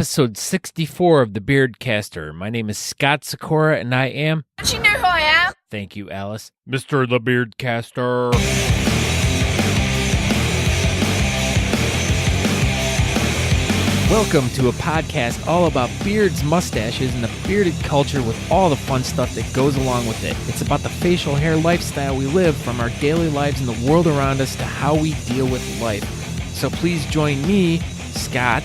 episode 64 of the Beardcaster. My name is Scott Sikora, and I am... Don't you know who I am? Thank you, Alice. Mr. the Beardcaster. Welcome to a podcast all about beards, mustaches, and the bearded culture with all the fun stuff that goes along with it. It's about the facial hair lifestyle we live, from our daily lives in the world around us to how we deal with life. So please join me, Scott,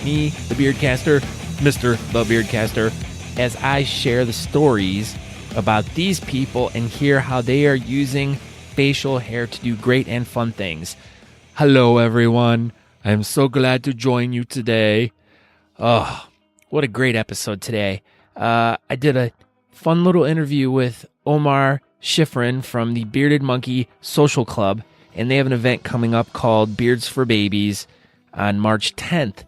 me, the Beardcaster, Mr. the Beardcaster, as I share the stories about these people and hear how they are using facial hair to do great and fun things. Hello, everyone. I am so glad to join you today. Oh, what a great episode today. I did a fun little interview with Omar Shifrin from the Bearded Monkey Social Club, and they have an event coming up called Beards For Babies on March 10th.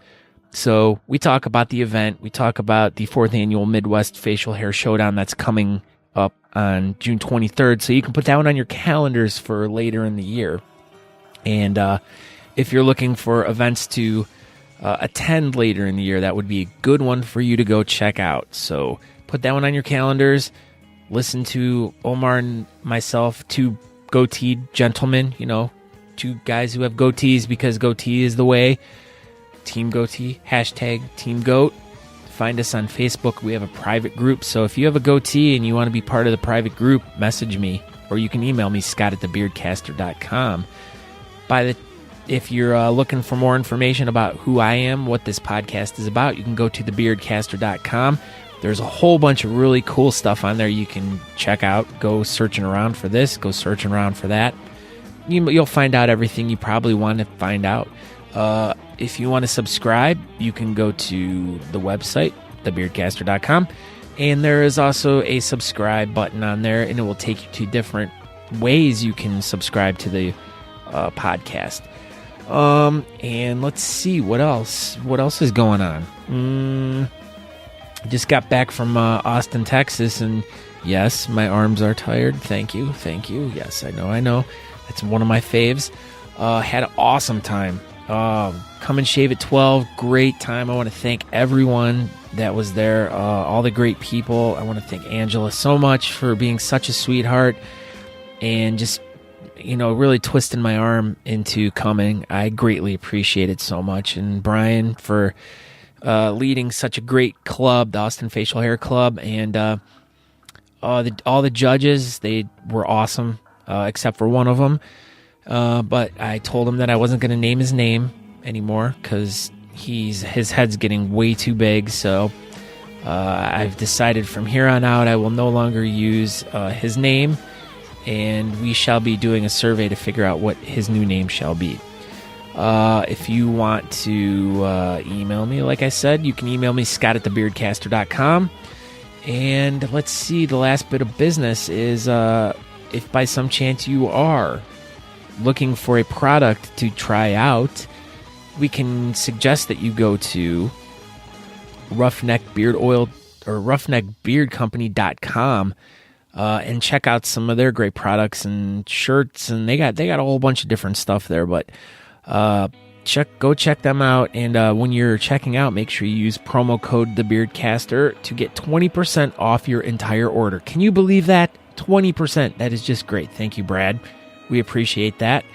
So we talk about the event. We talk about the 4th Annual Midwest Facial Hair Showdown that's coming up on June 23rd. So you can put that one on your calendars for later in the year. And if you're looking for events to attend later in the year, that would be a good one for you to go check out. So put that one on your calendars. Listen to Omar and myself, two goatee gentlemen, two guys who have goatees because goatee is the way. Team Goatee, hashtag Team Goat. Find us on Facebook. We have a private group. So if you have a goatee and you want to be part of the private group, message me. Or you can email me, scott@thebeardcaster.com. If you're looking for more information about who I am, what this podcast is about, you can go to thebeardcaster.com. There's a whole bunch of really cool stuff on there you can check out. Go searching around for this. Go searching around for that. You'll find out everything you probably want to find out. If you want to subscribe, you can go to the website, thebeardcaster.com. And there is also a subscribe button on there, and it will take you to different ways you can subscribe to the podcast. And let's see, what else is going on? Just got back from Austin, Texas, and yes, my arms are tired. Thank you. Yes, I know. It's one of my faves. Had an awesome time. Come and Shave at 12, great time. I want to thank everyone that was there, all the great people. I want to thank Angela so much for being such a sweetheart and just really twisting my arm into coming. I greatly appreciate it so much. And Brian for leading such a great club, the Austin Facial Hair Club. And all the judges, they were awesome, except for one of them. But I told him that I wasn't going to name his name anymore because his head's getting way too big. So I've decided from here on out I will no longer use his name. And we shall be doing a survey to figure out what his new name shall be. If you want to email me, like I said, you can email me, scott@thebeardcaster.com. And let's see, the last bit of business is if by some chance you are looking for a product to try out, we can suggest that you go to Roughneck Beard Oil or roughneckbeardcompany.com. And check out some of their great products and shirts, and they got a whole bunch of different stuff there. But go check them out, and when you're checking out, make sure you use promo code TheBeardcaster to get 20% off your entire order. Can you believe that? 20%. That is just great. Thank you, Brad. We appreciate that.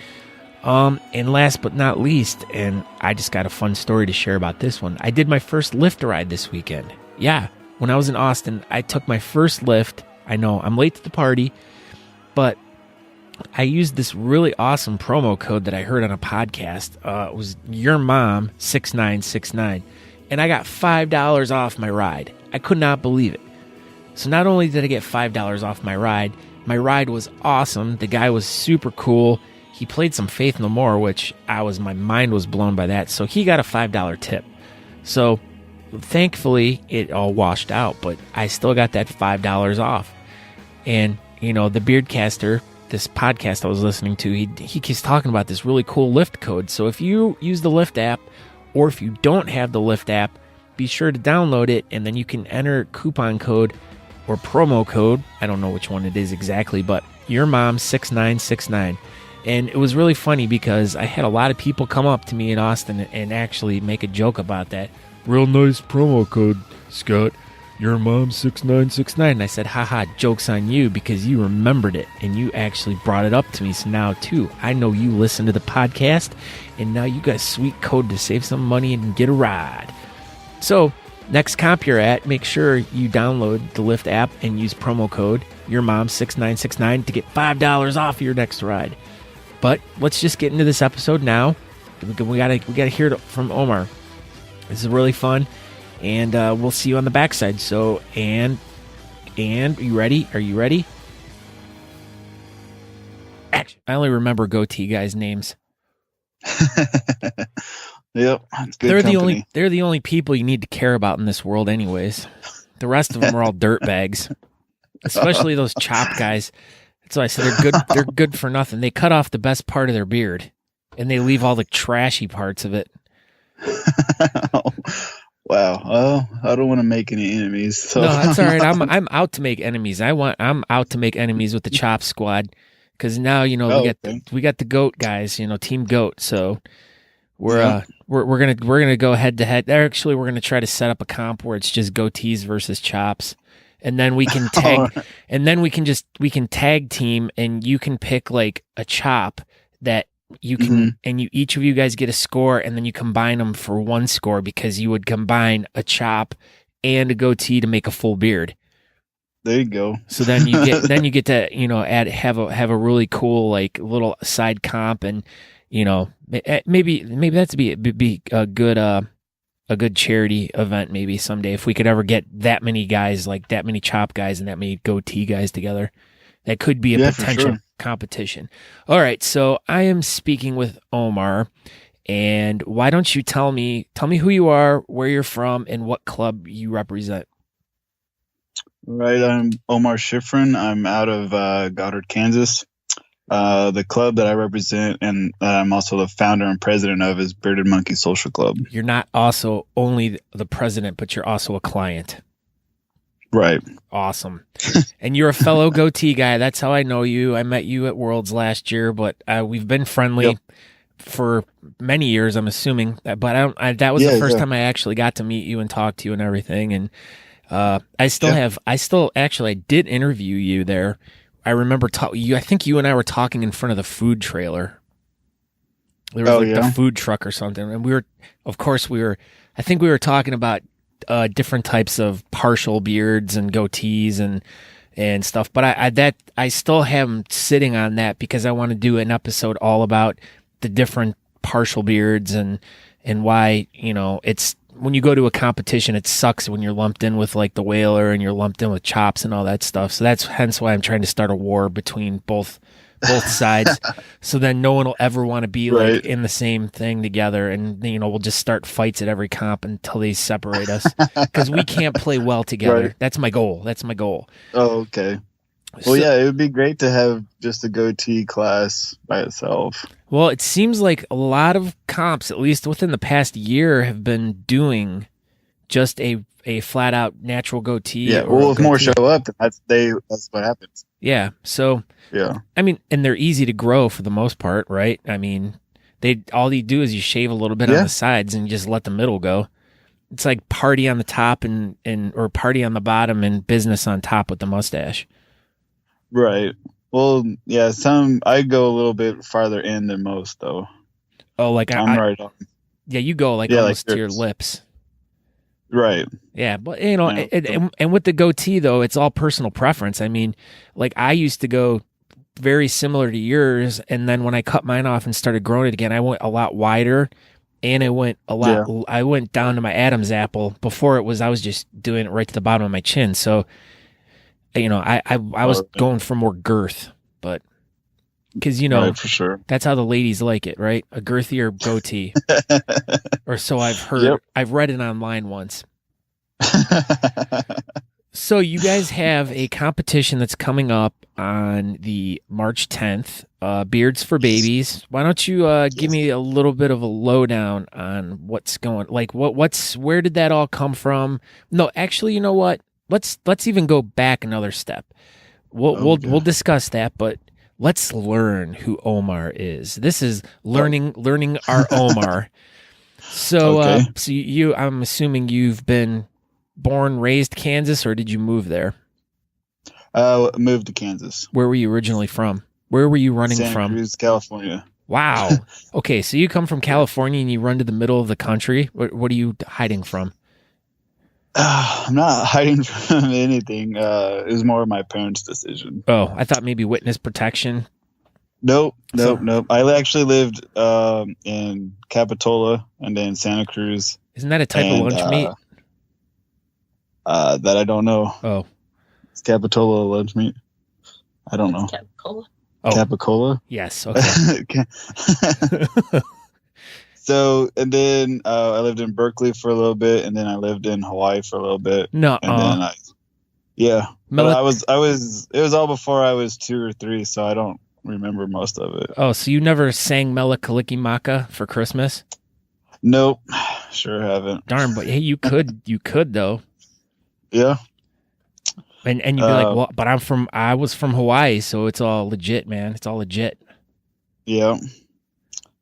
And last but not least, and I just got a fun story to share about this one. I did my first Lyft ride this weekend. Yeah, when I was in Austin, I took my first Lyft. I know, I'm late to the party, but I used this really awesome promo code that I heard on a podcast. It was Your Mom 6969, and I got $5 off my ride. I could not believe it. So not only did I get $5 off my ride was awesome. The guy was super cool. He played some Faith No More, which my mind was blown by that. So he got a $5 tip. So thankfully, it all washed out, but I still got that $5 off. And, the Beardcaster, this podcast I was listening to, he keeps talking about this really cool Lyft code. So if you use the Lyft app, or if you don't have the Lyft app, be sure to download it, and then you can enter coupon code or promo code. I don't know which one it is exactly, but Your Mom 6969. And it was really funny because I had a lot of people come up to me in Austin and actually make a joke about that. real nice promo code, Scott. Your mom 6969. And I said, haha, joke's on you because you remembered it and you actually brought it up to me. So now, too, I know you listen to the podcast and now you got a sweet code to save some money and get a ride. So, next comp you're at, make sure you download the Lyft app and use promo code Your Mom 6969 to get $5 off your next ride. But let's just get into this episode now. We gotta hear it from Omar. This is really fun. And we'll see you on the backside. So, and you ready? Are you ready? Action. I only remember goatee guys' names. Yep, they're the only people you need to care about in this world, anyways. The rest of them are all dirtbags, especially those chop guys. That's why I said they're good. They're good for nothing. They cut off the best part of their beard, and they leave all the trashy parts of it. Wow. Well, I don't want to make any enemies. So. No, that's all right. I'm out to make enemies. I'm out to make enemies with the Chop Squad because now we got the goat guys. Team Goat. So we're gonna go head to head. Actually, we're gonna try to set up a comp where it's just goatees versus chops, and then we can tag. And then we can tag team, and you can pick like a chop that. You can, and each of you guys get a score, and then you combine them for one score because you would combine a chop and a goatee to make a full beard. There you go. So then you get to have a really cool like little side comp, and maybe that's be a good charity event maybe someday if we could ever get that many guys, like that many chop guys and that many goatee guys together. That could be a potential competition. All right, so I am speaking with Omar, and why don't you tell me who you are, where you're from, and what club you represent? Right, I'm Omar Shifrin. I'm out of Goddard, Kansas. The club that I represent and that I'm also the founder and president of is Bearded Monkey Social Club. You're not also only the president, but you're also a client. Right. Awesome. And you're a fellow goatee guy. That's how I know you. I met you at Worlds last year, but we've been friendly for many years, I'm assuming. But that was the first time I actually got to meet you and talk to you and everything. And I did interview you there. I remember I think you and I were talking in front of the food trailer. There was the food truck or something. And I think we were talking about different types of partial beards and goatees and stuff, but I still have them sitting on that because I want to do an episode all about the different partial beards and why it's when you go to a competition it sucks when you're lumped in with like the Whaler and you're lumped in with chops and all that stuff. So that's hence why I'm trying to start a war between both sides, so then no one will ever want to be like in the same thing together, and we'll just start fights at every comp until they separate us because we can't play well together. Right. That's my goal. Oh, okay. Well, it would be great to have just a goatee class by itself. Well, it seems like a lot of comps, at least within the past year, have been doing just a flat out natural goatee. Yeah, well, if more show up, then that's what happens. Yeah, so I mean, and they're easy to grow for the most part, right? I mean, all you do is you shave a little bit on the sides and you just let the middle go. It's like party on the top or party on the bottom and business on top with the mustache. Right. Well, yeah, I go a little bit farther in than most though. Oh, like I'm right on. Yeah, you go like almost to your lips. Right. Yeah, but and with the goatee though, it's all personal preference. I mean, like I used to go very similar to yours, and then when I cut mine off and started growing it again, I went a lot wider, and I went down to my Adam's apple. Before I was just doing it right to the bottom of my chin. So, I was going for more girth, but because right, for sure. That's how the ladies like it, right? A girthier goatee, or so I've heard. Yep. I've read it online once. So you guys have a competition that's coming up on the March 10th, Beards for Babies. Why don't you give me a little bit of a lowdown on what's going, like where did that all come from? No, actually, you know what? Let's even go back another step. We'll discuss that, but let's learn who Omar is. This is learning our Omar. So, Okay. I'm assuming you've been born, raised Kansas, or did you move there? Moved to Kansas. Where were you originally from? Where were you running Santa from? Cruz, California. Wow. Okay, so you come from California and you run to the middle of the country. What are you hiding from? I'm not hiding from anything. It was more of my parents' decision. Oh, I thought maybe witness protection. Nope. So- I actually lived in Capitola and then Santa Cruz. Isn't that a type of lunch meat? That I don't know. Oh, Is Capitola lunch meat? I don't know. Capicola. Oh. Capicola? yes. Okay. So, and then I lived in Berkeley for a little bit, and then I lived in Hawaii for a little bit. No. And then yeah. But it was all before I was 2 or 3, so I don't remember most of it. Oh, so you never sang Mele Kalikimaka for Christmas? Nope. Sure haven't. Darn, but hey, you could though. Yeah. And you'd be like, well, but I was from Hawaii, so it's all legit, man. It's all legit. Yeah.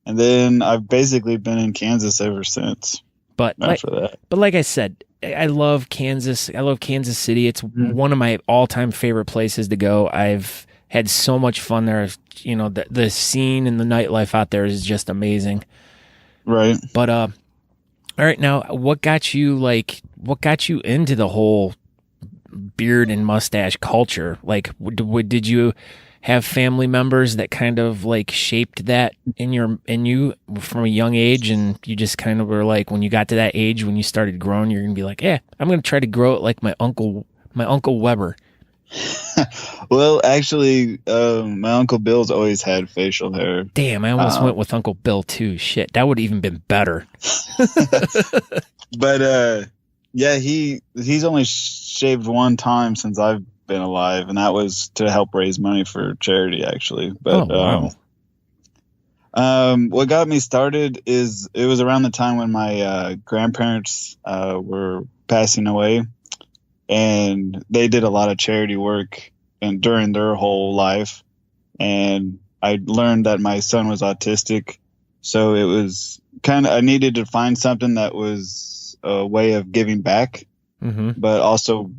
And then I've basically been in Kansas ever since. But like I said, I love Kansas. I love Kansas City. It's one of my all-time favorite places to go. I've had so much fun there. You know, the scene and the nightlife out there is just amazing. Right. But all right, now what got you into the whole beard and mustache culture? Like, did you have family members that kind of like shaped that in you from a young age, and you just kind of were like, when you got to that age, when you started growing, you're gonna be like, yeah, I'm gonna try to grow it like my uncle Weber. Well, actually, my Uncle Bill's always had facial hair. Damn, I almost went with Uncle Bill too. Shit, that would have even been better. But yeah, he's only shaved one time since I've been alive, and that was to help raise money for charity, actually. But what got me started is it was around the time when my grandparents were passing away, and they did a lot of charity work and during their whole life, and I learned that my son was autistic, so it was I needed to find something that was a way of giving back, but also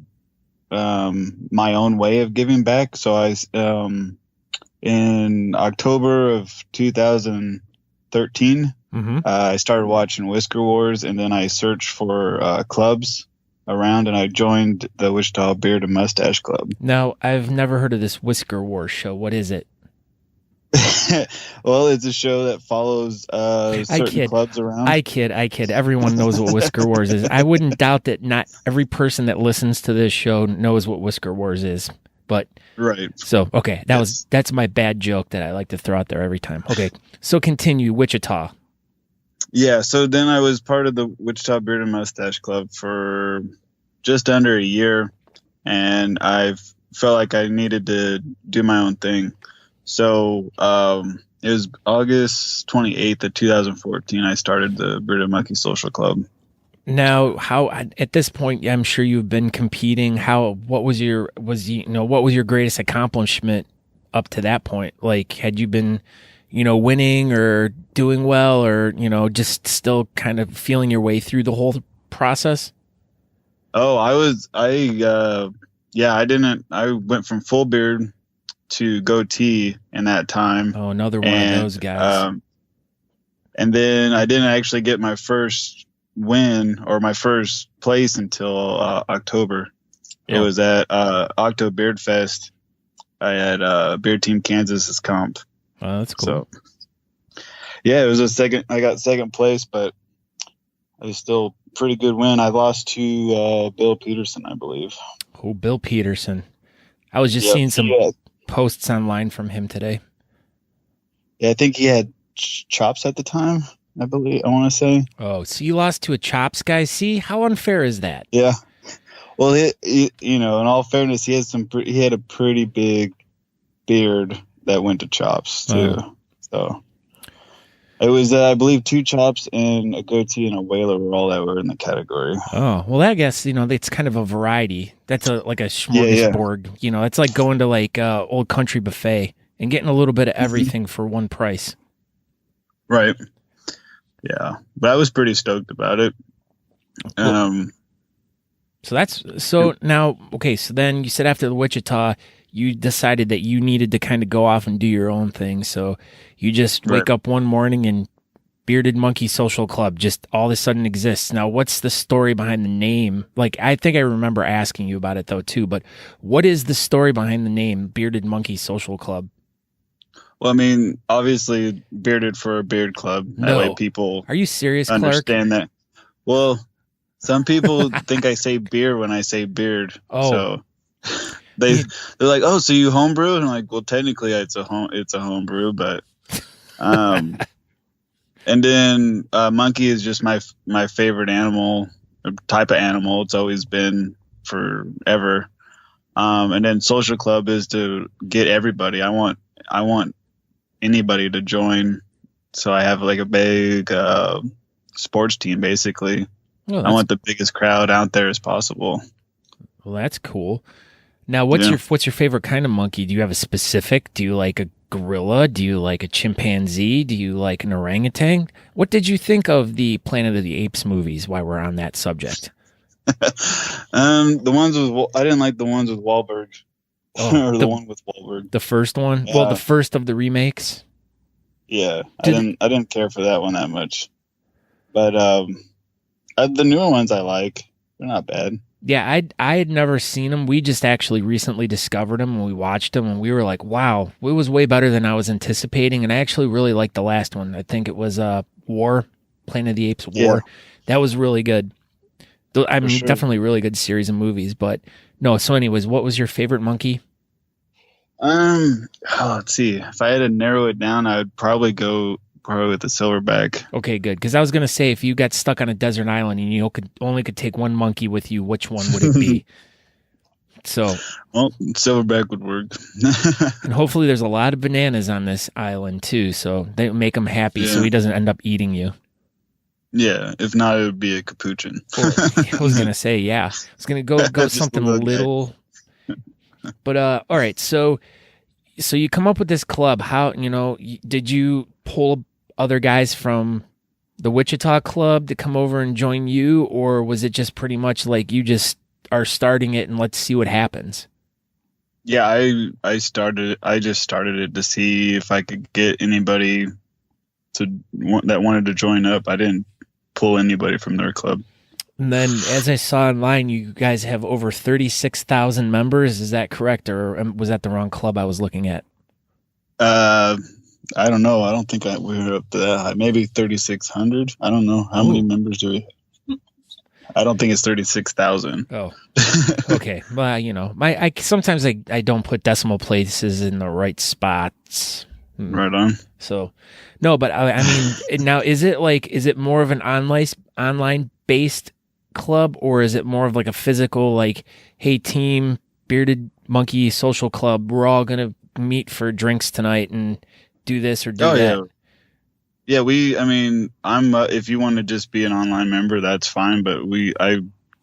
my own way of giving back. So I in October of 2013, I started watching Whisker Wars, and then I searched for clubs around, and I joined the Wichita Beard and Mustache Club. Now, I've never heard of this Whisker Wars show. What is it? Well, it's a show that follows certain clubs around. I kid. Everyone knows what Whisker Wars is. I wouldn't doubt that not every person that listens to this show knows what Whisker Wars is. But right. So, okay, that's my bad joke that I like to throw out there every time. Okay, so continue, Wichita. Yeah, so then I was part of the Wichita Beard and Mustache Club for just under a year, and I felt like I needed to do my own thing. So it was August 28th of 2014, I started the Beard and Monkey Social Club. Now, how at this point, I'm sure you've been competing. What was your greatest accomplishment up to that point? Like, had you been, winning or doing well, or just still kind of feeling your way through the whole process? Oh, I went from full beard to goatee in that time. Oh, another one of those guys. And then I didn't actually get my first win or my first place until October. It was at Octo Beard Fest. I had Beard Team Kansas as comp. Oh, that's cool. So, yeah, it was I got second place, but it was still a pretty good win. I lost to Bill Peterson, I believe. Oh, Bill Peterson. I was just seeing some posts online from him today. Yeah, I think he had Chops at the time, I want to say. Oh, so you lost to a Chops guy? See, how unfair is that? Yeah. Well, in all fairness, he had a pretty big beard that went to Chops too. Oh. So it was, I believe, 2 Chops and a goatee and a Whaler were all that were in the category. Oh, well, I guess, it's kind of a variety. That's like a smorgasbord. Yeah. It's like going to like Old Country Buffet and getting a little bit of everything for one price. Right. Yeah, but I was pretty stoked about it. So now, okay, so then you said after the Wichita, you decided that you needed to kind of go off and do your own thing. So you just wake up one morning and Bearded Monkey Social Club just all of a sudden exists. Now, what's the story behind the name? Like, I think I remember asking you about it though too, but what is the story behind the name Bearded Monkey Social Club? Well, I mean, obviously, bearded for a beard club. No. That way people Are you serious, understand Clark? that. Well, some people think I say beer when I say beard. Oh. So they're like, "Oh, so you homebrew?" And I'm like, "Well, technically, it's a homebrew, but." And then monkey is just my favorite animal, type of animal. It's always been forever. And then social club is to get everybody. I want anybody to join. So I have like a big sports team, basically. Oh, I want the biggest crowd out there as possible. Well, that's cool. Now, what's your favorite kind of monkey? Do you have a specific? Do you like a gorilla? Do you like a chimpanzee? Do you like an orangutan? What did you think of the Planet of the Apes movies while we're on that subject? The ones with I didn't like the ones with Wahlberg. Or the one with Wahlberg. The first one? Yeah. Well, the first of the remakes? Yeah. I didn't care for that one that much. But the newer ones I like. They're not bad. Yeah, I had never seen them. We just actually recently discovered them and we watched them and we were like, wow, it was way better than I was anticipating. And I actually really liked the last one. I think it was War, Planet of the Apes War. Yeah. That was really good. I mean, definitely a really good series of movies. But no, so anyways, what was your favorite monkey? Let's see. If I had to narrow it down, I would probably go with the silverback. Okay, good. Because I was going to say, if you got stuck on a desert island and you only could take one monkey with you, which one would it be? So, well, silverback would work. And hopefully there's a lot of bananas on this island too, so they make him happy so he doesn't end up eating you. Yeah, if not, it would be a capuchin. I was going to say, yeah. I was going to go something little. But, all right, so you come up with this club. How, did you pull other guys from the Wichita club to come over and join you, or was it just pretty much like you just are starting it and let's see what happens? Yeah, I just started it to see if I could get anybody that wanted to join up. I didn't pull anybody from their club. And then, as I saw online, you guys have over 36,000 members. Is that correct, or was that the wrong club I was looking at? I don't know. I don't think we were up to that high. Maybe 3,600. I don't know. How many members do we have? I don't think it's 36,000. Oh, okay. Well, sometimes I don't put decimal places in the right spots. Right on. So, no, but I mean, now is it more of an online based club, or is it more of like a physical, like, hey team, Bearded Monkey Social Club, we're all gonna meet for drinks tonight and do this or do that? Yeah, I'm if you want to just be an online member, that's fine, but I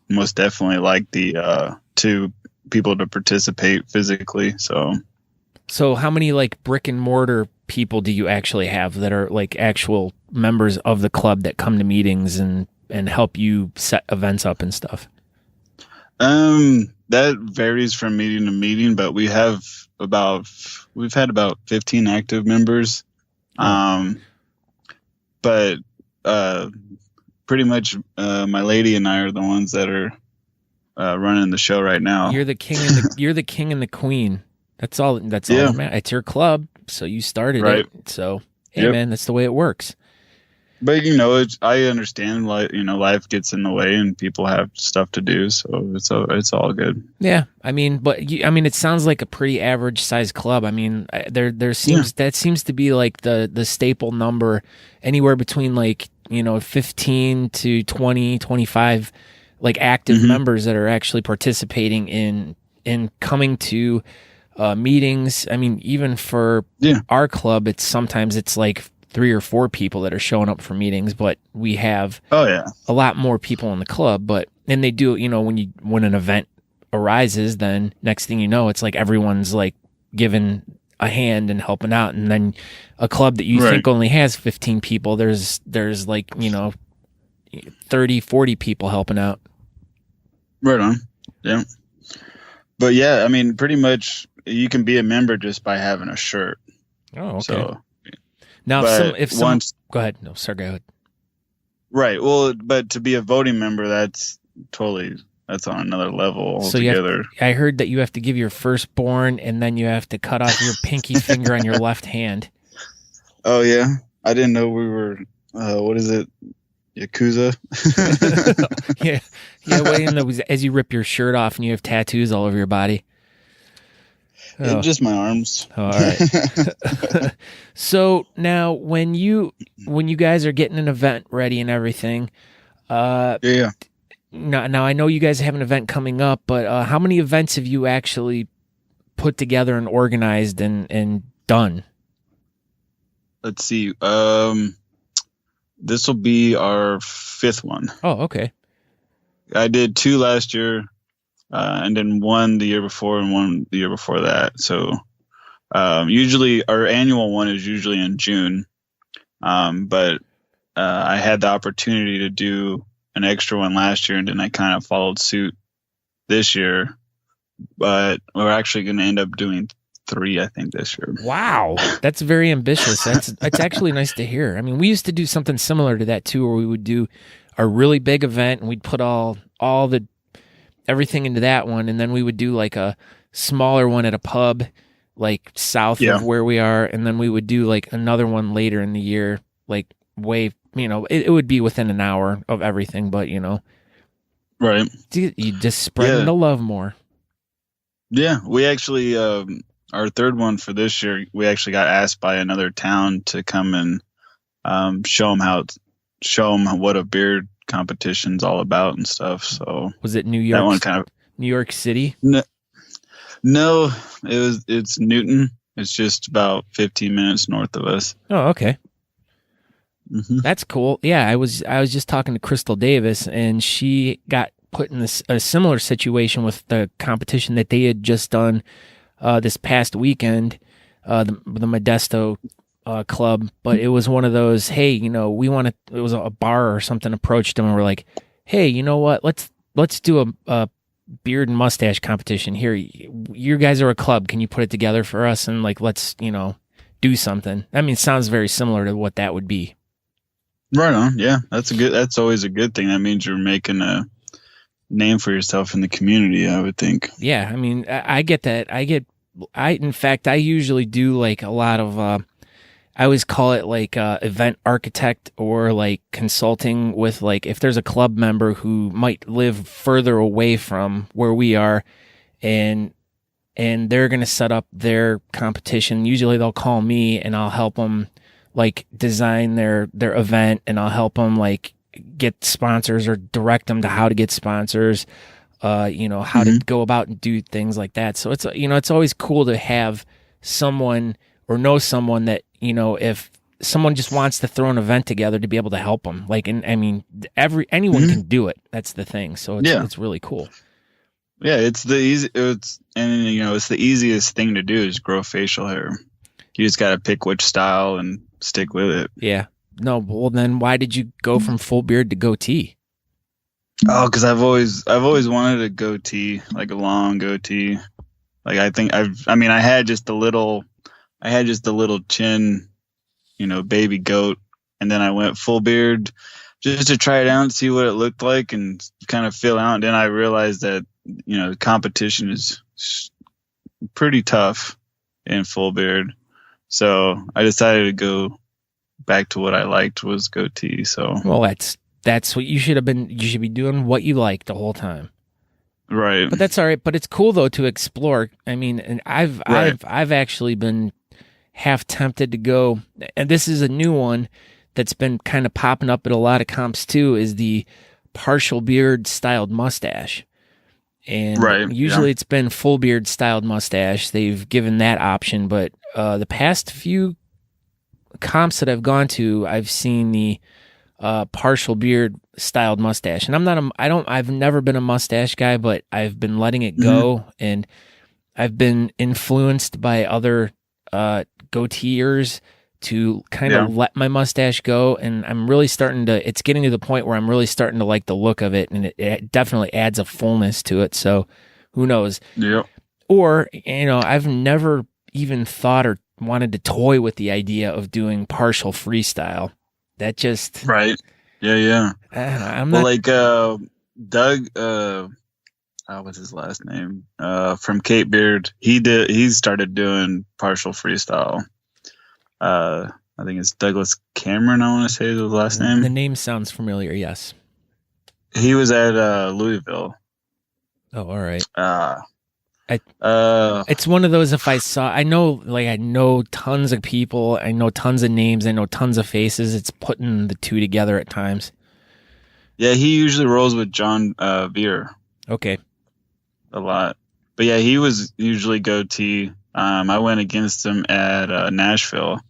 most definitely like the two people to participate physically. So how many like brick and mortar people do you actually have that are like actual members of the club that come to meetings and help you set events up and stuff? That varies from meeting to meeting, but we've had about 15 active members. But pretty much my lady and I are the ones that are running the show right now. You're the king and the queen. That's all. All, man. It's your club, so you started it. So hey, man, that's the way it works. But I understand. Life gets in the way, and people have stuff to do, so it's all good. Yeah, it sounds like a pretty average size club. I mean, there seems that seems to be like the staple number, anywhere between 15 to 20, 25, like active members that are actually participating in coming to meetings. I mean, even for our club, sometimes it's like 3 or 4 people that are showing up for meetings, but we have a lot more people in the club. And they do, when an event arises, then next thing you know, it's like everyone's like given a hand and helping out. And then a club that you think only has 15 people, there's like, 30, 40 people helping out. Right on. Yeah. But yeah, I mean, pretty much you can be a member just by having a shirt. Oh, okay. So, now, if some go ahead. No, sorry, go ahead. Right. Well, but to be a voting member, that's on another level altogether. So I heard that you have to give your firstborn, and then you have to cut off your pinky finger on your left hand. Oh yeah, I didn't know we were. What is it? Yakuza. yeah. Well, as you rip your shirt off and you have tattoos all over your body. Oh. Just my arms. Oh, all right. So now, when you guys are getting an event ready and everything, yeah. Now I know you guys have an event coming up, but how many events have you actually put together and organized and done? Let's see. This will be our 5th one. Oh, okay. I did 2 last year, and then 1 the year before and 1 the year before that. So usually our annual one is usually in June, but I had the opportunity to do an extra one last year, and then I kind of followed suit this year. But we're actually going to end up doing 3, I think, this year. Wow, that's very ambitious. That's actually nice to hear. I mean, we used to do something similar to that too, where we would do a really big event and we'd put all the everything into that one, and then we would do like a smaller one at a pub like south of where we are, and then we would do like another one later in the year, like way, it would be within an hour of everything, but right, you just spread the love more. Yeah, we actually our 3rd one for this year, we actually got asked by another town to come and show them what a beard competition's all about and stuff. So was it New York? That one New York City? No, it's Newton. It's just about 15 minutes north of us. Oh, okay. Mm-hmm. That's cool. Yeah, I was just talking to Crystal Davis, and she got put in a similar situation with the competition that they had just done this past weekend, the Modesto club. But it was one of those, hey, we want to. It was a bar or something approached them, and we're like, hey, you know what? Let's do a beard and mustache competition here. You guys are a club. Can you put it together for us? And let's do something. I mean, it sounds very similar to what that would be. Right on. Yeah, that's always a good thing. That means you're making a name for yourself in the community, I would think. Yeah, I mean, I get that. In fact, I usually do like a lot of, I always call it like event architect or like consulting with like, if there's a club member who might live further away from where we are and they're going to set up their competition, usually they'll call me and I'll help them like design their event, and I'll help them like get sponsors or direct them to how to get sponsors, how to go about and do things like that. So it's, it's always cool to have someone or know someone that, if someone just wants to throw an event together, to be able to help them. Like, and I mean, anyone can do it. That's the thing. So it's really cool. Yeah. It's the easiest thing to do is grow facial hair. You just got to pick which style and stick with it. Yeah. No, well then why did you go from full beard to goatee? Oh, because I've always wanted a goatee, like a long goatee. Like I had just a little chin, baby goat, and then I went full beard just to try it out and see what it looked like and kind of feel out. And then I realized that the competition is pretty tough in full beard, so I decided to go back to what I liked, was goatee. So well, that's what you should have been. You should be doing what you like the whole time. Right. But that's all right. But it's cool though to explore. I mean, and I've actually been half tempted to go, and this is a new one that's been kind of popping up at a lot of comps too, is the partial beard styled mustache. And usually it's been full beard styled mustache. They've given that option, but the past few comps that I've gone to, I've seen the partial beard styled mustache. And I've never been a mustache guy, but I've been letting it go, and I've been influenced by other goateers to kind of let my mustache go, and I'm really starting to. It's getting to the point where I'm really starting to like the look of it, and it definitely adds a fullness to it. So, who knows? Yeah. Or I've never even thought or wanted to toy with the idea of doing partial freestyle. That just right. Yeah. I'm well, not like Doug. What's his last name? From Cape Beard. He started doing partial freestyle. I think it's Douglas Cameron, I want to say is his last name. The name sounds familiar, yes. He was at Louisville. Oh, all right. It's one of those, if I know tons of people, I know tons of names, I know tons of faces. It's putting the two together at times. Yeah, he usually rolls with John Veer. Okay. A lot. But yeah, he was usually goatee. I went against him at Nashville,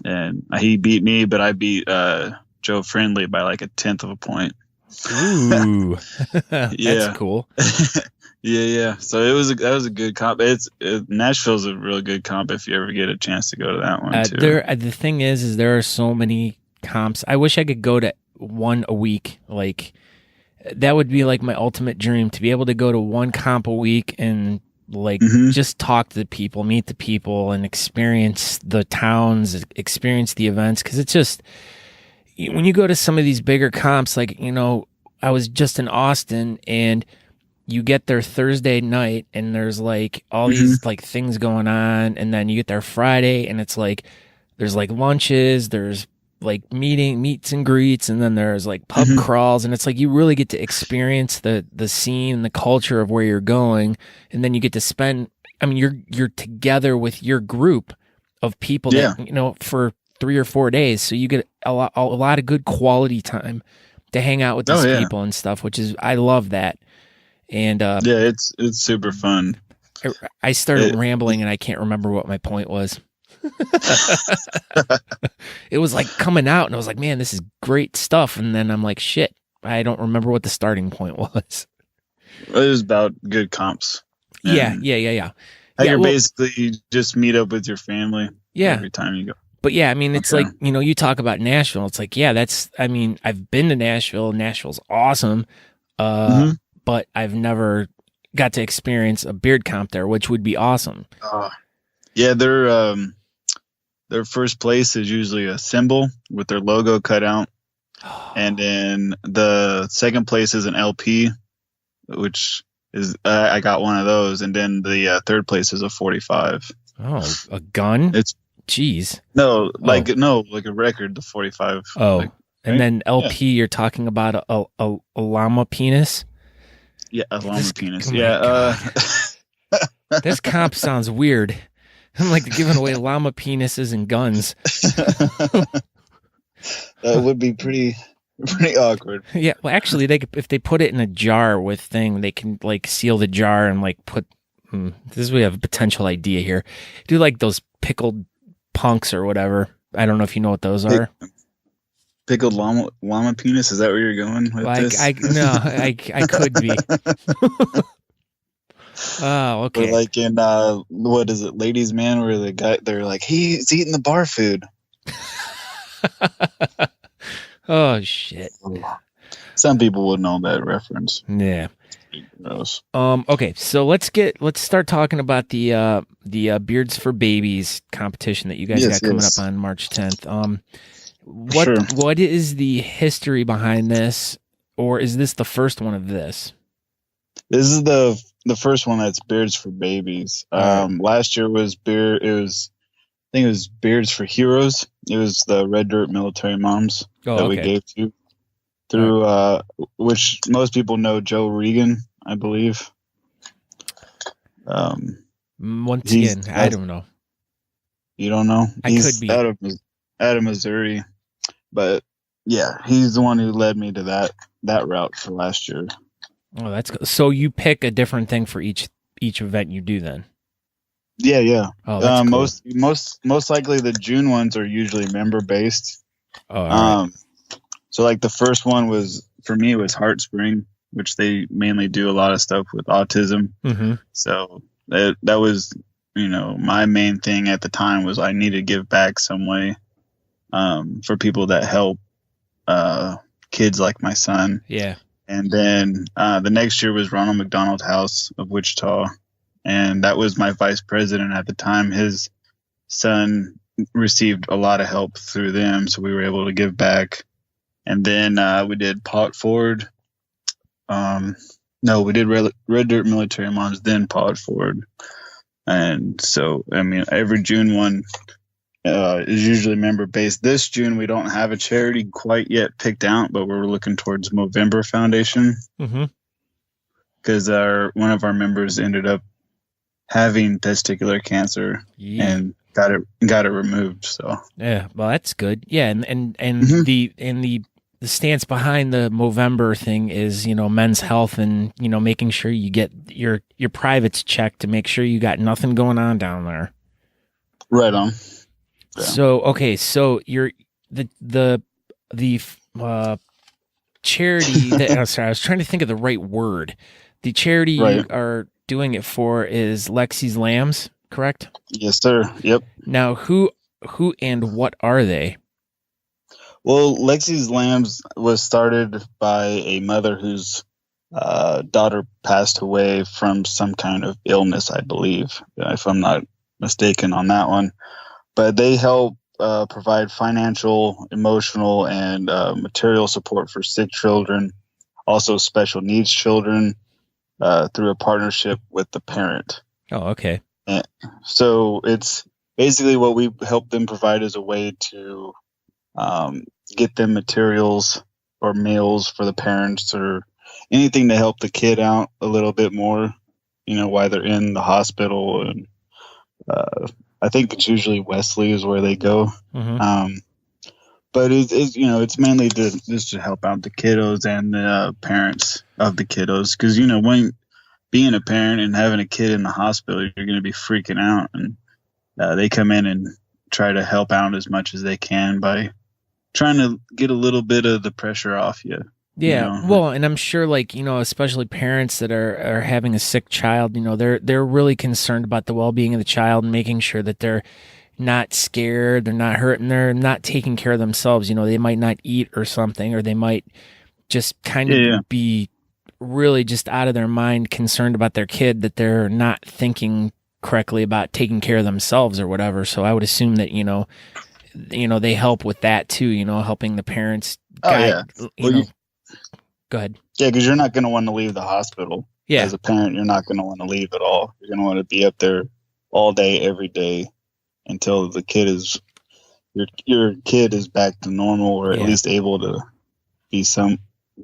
and he beat me, but I beat Joe Friendly by like 1/10 of a point. Ooh, that's cool. Yeah. So that was a good comp. Nashville's a real good comp if you ever get a chance to go to that one too. The thing is there are so many comps. I wish I could go to one a week. Like that would be like my ultimate dream, to be able to go to one comp a week and like just talk to the people, meet the people, and experience the towns, experience the events. Because it's just, when you go to some of these bigger comps, like, I was just in Austin, and you get there Thursday night and there's like all these like things going on, and then you get there Friday and it's like there's like lunches, there's like meets and greets, and then there's like pub crawls, and it's like you really get to experience the scene, the culture of where you're going, and then you get to spend, you're together with your group of people that for 3 or 4 days, so you get a lot of good quality time to hang out with these people and stuff, which is, I love that. And it's super fun. I started rambling and I can't remember what my point was. It was like coming out and I was like, man, this is great stuff. And then I'm like, shit, I don't remember what the starting point was. It was about good comps. Yeah. Basically, you just meet up with your family every time you go. But yeah, it's like, you talk about Nashville. It's like, I've been to Nashville. Nashville's awesome. But I've never got to experience a beard comp there, which would be awesome. Their first place is usually a symbol with their logo cut out. And then the second place is an LP, which is, I got one of those. And then the third place is a 45. Oh, a gun? Jeez. No, like a record, the 45. Oh, like, and then LP, you're talking about a llama penis? Yeah, a llama penis. This comp sounds weird. I'm like giving away llama penises and guns. That would be pretty awkward. Yeah, well, actually, if they put it in a jar with thing, they can like seal the jar and like put. We have a potential idea here. Do like those pickled punks or whatever. I don't know if you know what those are. Pickled llama penis? Is that where you're going with this? I could be. Oh, okay. Or like in what is it, Ladies Man, where they're like, he's eating the bar food. Oh shit. Some people would know that reference. Yeah. Okay, so let's start talking about the Beards for Babies competition that you guys got coming up on March 10th. What is the history behind this, or is this the first one of this? This is the first one that's Beards for Babies. Last year was I think it was Beards for Heroes. It was the Red Dirt military moms we gave to through which most people know Joe Regan, I believe. Once again, I don't know. You don't know? He's could be out of Missouri, but yeah, he's the one who led me to that route for last year. Oh, that's cool. So you pick a different thing for each event you do then? Yeah. Oh, that's cool. Most likely the June ones are usually member based. Oh, right. So like the first one was Heart Spring, which they mainly do a lot of stuff with autism. Mm-hmm. So that was my main thing at the time was I need to give back some way for people that help kids like my son. Yeah. And then the next year was Ronald McDonald House of Wichita. And that was my vice president at the time. His son received a lot of help through them, so we were able to give back. And then we did Pot Ford. No, we did Red Dirt Military Moms, then Pot Ford. And so, every June one is usually member based. This June, we don't have a charity quite yet picked out, but we're looking towards Movember Foundation. Because one of our members ended up having testicular cancer and got it removed. So yeah, well, that's good. Yeah, and the stance behind the Movember thing is, men's health and, making sure you get your privates checked to make sure you got nothing going on down there. Right on. Yeah. So, okay. So you're the charity that, sorry, I was trying to think of the right word. The charity you are doing it for is Lexi's Lambs, correct? Yes, sir. Yep. Now, who and what are they? Well, Lexi's Lambs was started by a mother whose daughter passed away from some kind of illness, I believe, if I'm not mistaken on that one. But they help provide financial, emotional, and material support for sick children, also special needs children, through a partnership with the parent. Oh, okay. And so it's basically what we help them provide as a way to get them materials or meals for the parents or anything to help the kid out a little bit more, while they're in the hospital. And I think it's usually Wesley is where they go. But it's mainly just to help out the kiddos and the parents of the kiddos. Because, when being a parent and having a kid in the hospital, you're going to be freaking out. And they come in and try to help out as much as they can by trying to get a little bit of the pressure off you. Yeah, well, and I'm sure, especially parents that are having a sick child, they're really concerned about the well-being of the child and making sure that they're not scared, they're not hurt, and they're not taking care of themselves. They might not eat or something, or they might just kind of be really just out of their mind, concerned about their kid, that they're not thinking correctly about taking care of themselves or whatever. So I would assume that, they help with that too, helping the parents guide, go ahead. Yeah, because you're not going to want to leave the hospital. Yeah. As a parent, you're not going to want to leave at all. You're going to want to be up there all day, every day, until the kid is your kid is back to normal, or at least able to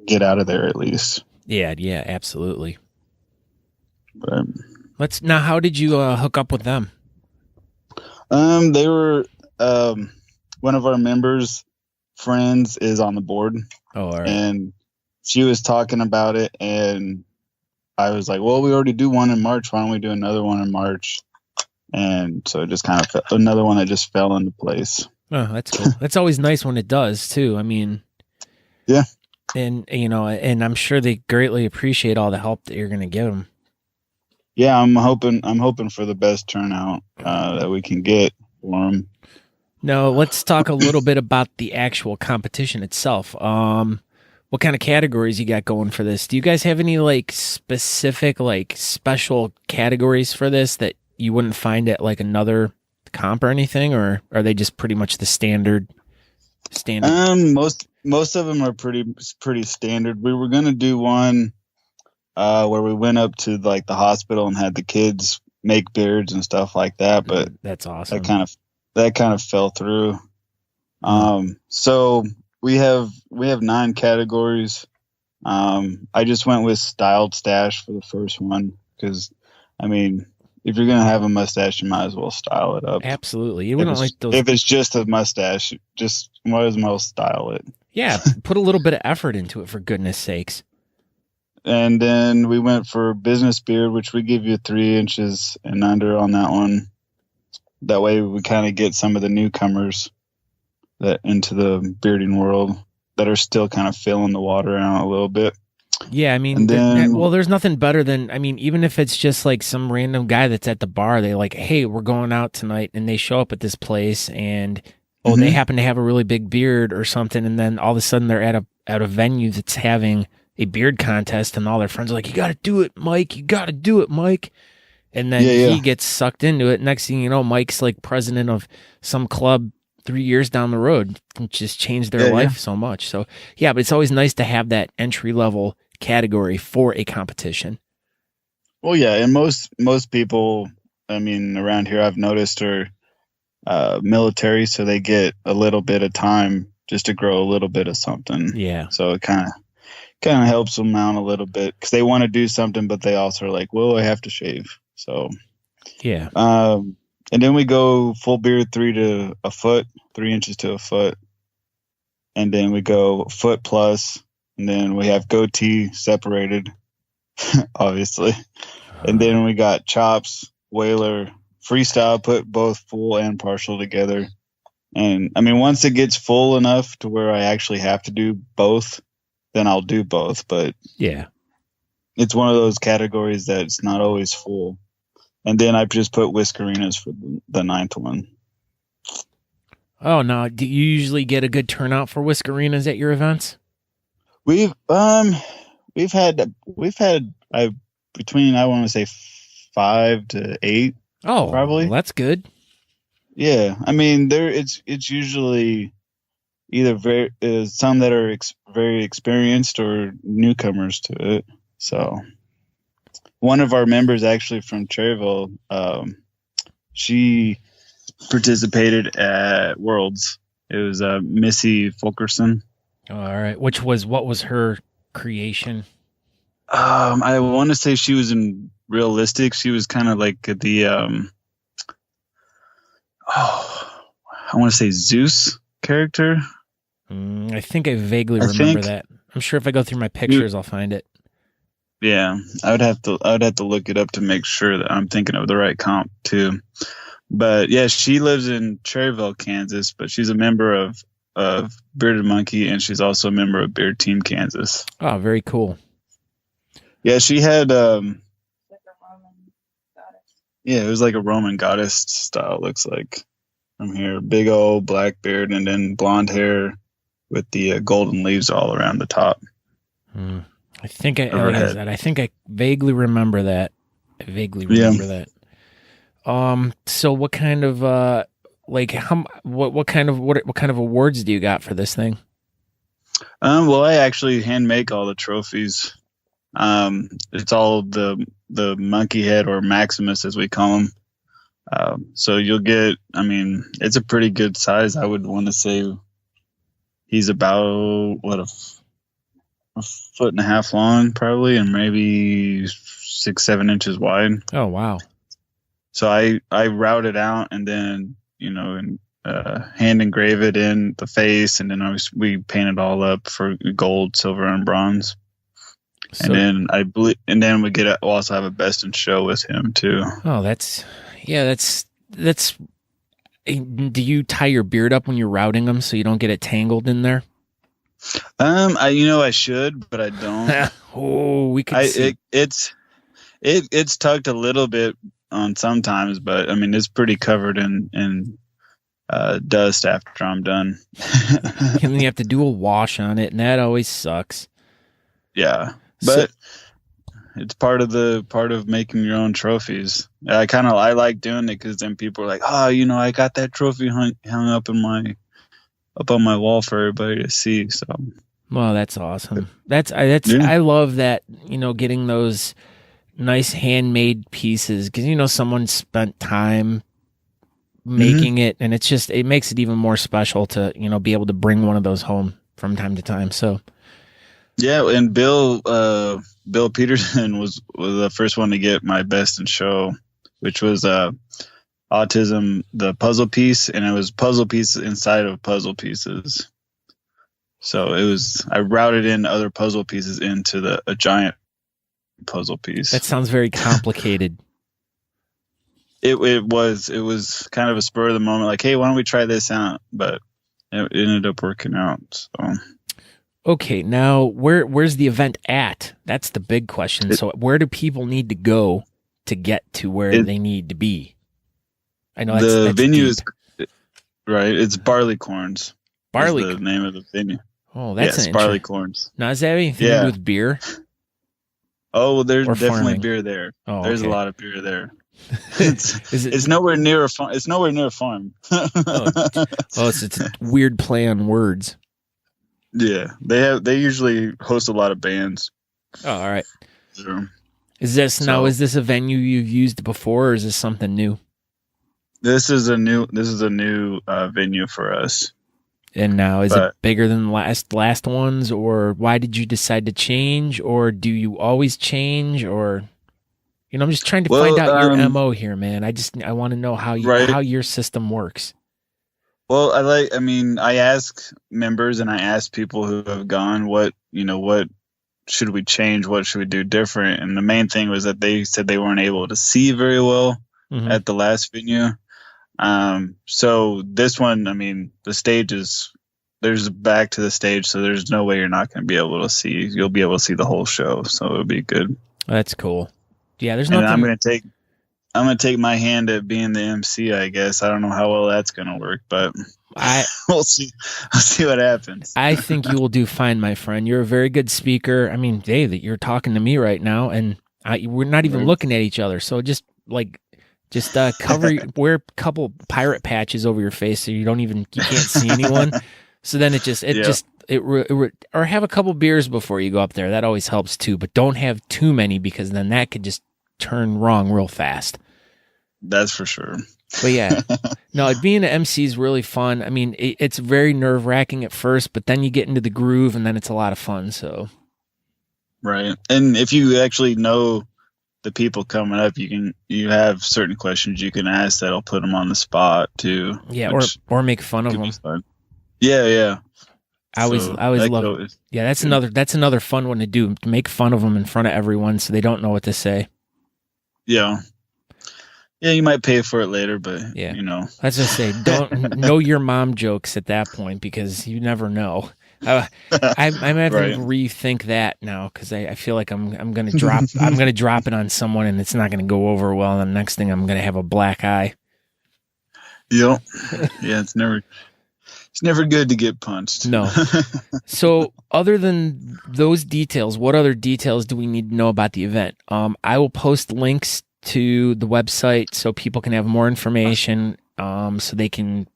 get out of there at least. Yeah, absolutely. But now, how did you hook up with them? They were one of our members' friends is on the board. Oh, all right. And she was talking about it, and I was like, well, we already do one in March. Why don't we do another one in March? And so it just kind of another one that just fell into place. Oh, that's cool. That's always nice when it does too. Yeah. And, and I'm sure they greatly appreciate all the help that you're going to give them. Yeah, I'm hoping for the best turnout that we can get for them. Now, let's talk a little bit about the actual competition itself. What kind of categories you got going for this? Do you guys have any specific special categories for this that you wouldn't find at another comp or anything, or are they just pretty much the standard? Most of them are pretty standard. We were gonna do one where we went up to the hospital and had the kids make beards and stuff like that, but that's awesome. That kind of fell through. So we have 9 categories. I just went with styled stash for the first one because, if you're gonna have a mustache, you might as well style it up. Absolutely, you wouldn't like those. If it's just a mustache, just might as well style it. Yeah, put a little bit of effort into it, for goodness sakes. And then we went for business beard, which we give you 3 inches and under on that one. That way we kind of get some of the newcomers that into the bearding world that are still kind of feeling the water out a little bit. Yeah, I mean, And then, well, there's nothing better than, I mean, even if it's just like some random guy that's at the bar, they like, hey, we're going out tonight, and they show up at this place, and oh, they mhm. happen to have a really big beard or something, and then all of a sudden they're at a venue that's having a beard contest, and all their friends are like, you got to do it, Mike, you got to do it, Mike, and then Yeah, yeah, he gets sucked into it. Next thing you know, Mike's like president of some club 3 years down the road. It just changed their yeah, yeah. life so much. So yeah, but it's always nice to have that entry level category for a competition. Well, yeah, and most people, I mean, around here I've noticed are military, so they get a little bit of time just to grow a little bit of something. Yeah. So it kind of helps them out a little bit because they want to do something, but they also are like, well, I have to shave. So Yeah. and then we go full beard 3 inches to a foot, and then we go foot plus, and then we have goatee separated, obviously. And then we got chops, Whaler, Freestyle, put both full and partial together. And I mean, once it gets full enough to where I actually have to do both, then I'll do both. But Yeah. it's one of those categories that's not always full. And then I just put Whiskerinias for the ninth one. Oh no, do you usually get a good turnout for Whiskerinias at your events? We've had between, I want to say 5 to 8. Oh, Probably. well, that's good. Yeah, I mean, it's usually either some that are very experienced or newcomers to it. So one of our members actually from Cherryville, she participated at Worlds. It was Missy Fulkerson. All right. What was her creation? I want to say she was in realistic. She was kind of like the I want to say Zeus character. I think I vaguely remember that. I'm sure if I go through my pictures, I'll find it. Yeah, I would have to look it up to make sure that I'm thinking of the right comp too. But yeah, she lives in Cherryville, Kansas, but she's a member of Bearded Monkey, and she's also a member of Beard Team Kansas. Oh, very cool. Yeah, she had yeah, it was like a Roman goddess style, looks like, from here. Big old black beard and then blonde hair with the golden leaves all around the top. I think I think I vaguely remember that. That. So what kind of what kind of awards do you got for this thing? Well, I actually hand make all the trophies. It's all the monkey head, or Maximus as we call him. So you'll get, I mean, it's a pretty good size. I would want to say he's about a 1.5 feet long, probably, and maybe 6-7 inches wide. Oh wow! So I route it out, and then hand engrave it in the face, and then we paint it all up for gold, silver, and bronze. So, and then we'll also have a best in show with him too. Oh, that's. Do you tie your beard up when you're routing them so you don't get it tangled in there? I should, but I don't. Oh, we can see. It's tucked a little bit on sometimes, but I mean it's pretty covered in dust after I'm done. And then you have to do a wash on it, and that always sucks. Yeah, but it's part of making your own trophies. I like doing it because then people are like, oh, I got that trophy hung up on my wall for everybody to see. So, well, that's awesome. I love that. Getting those nice handmade pieces because someone spent time making it, and it makes it even more special to be able to bring one of those home from time to time. So. Yeah, and Bill Peterson was the first one to get my best in show, which was autism, the puzzle piece, and it was puzzle pieces inside of puzzle pieces. So I routed in other puzzle pieces into a giant puzzle piece. That sounds very complicated. It was kind of a spur of the moment, like, hey, why don't we try this out? But it ended up working out. So. Okay, now where's the event at? That's the big question. So where do people need to go to get to where they need to be? I know the that's venue deep. is right. It's Barleycorns. Barley. Is the name of the venue. Oh, that's yes, an Barleycorns. Now, does that have anything to do with beer? Oh, well, there's Or definitely farming? beer there. Oh, there's okay. a lot of beer there. Is it? It's nowhere near a farm. It's nowhere near a farm. Oh, it's a weird play on words. Yeah, they usually host a lot of bands. Oh, all right. So, Is this a venue you've used before, or is this something new? This is a new venue for us. And now, is it bigger than last ones, or why did you decide to change, or do you always change, or I'm just trying to find out your MO here, man. I want to know how your system works. Well, I ask members and I ask people who have gone, what should we change? What should we do different? And the main thing was that they said they weren't able to see very well at the last venue. So this one, the stage there's back to the stage, so there's no way you're not going to be able to see. You'll be able to see the whole show, so it'll be good. That's cool. Yeah, there's nothing. I'm going to take my hand at being the MC, I guess. I don't know how well that's going to work, but we'll see. I'll see what happens. I think you will do fine, my friend. You're a very good speaker. Dave, you're talking to me right now, and we're not even looking at each other. So just wear a couple pirate patches over your face so you can't see anyone. So then or have a couple beers before you go up there. That always helps too, but don't have too many because then that could just turn wrong real fast. That's for sure. But yeah, no, being an MC is really fun. It's very nerve-wracking at first, but then you get into the groove and then it's a lot of fun. So, right. And if you actually know the people coming up, you have certain questions you can ask that'll put them on the spot too. Yeah, or make fun of them. Fun. Yeah. I always love it. Yeah, that's another fun one to do. To make fun of them in front of everyone so they don't know what to say. Yeah. Yeah, you might pay for it later, but Let's just say don't know your mom jokes at that point because you never know. I'm having to rethink that now because I feel like I'm gonna drop it on someone and it's not gonna go over well. And the next thing I'm gonna have a black eye. Yep. Yeah, it's never good to get punched. No. So other than those details, what other details do we need to know about the event? I will post links to the website so people can have more information, so they can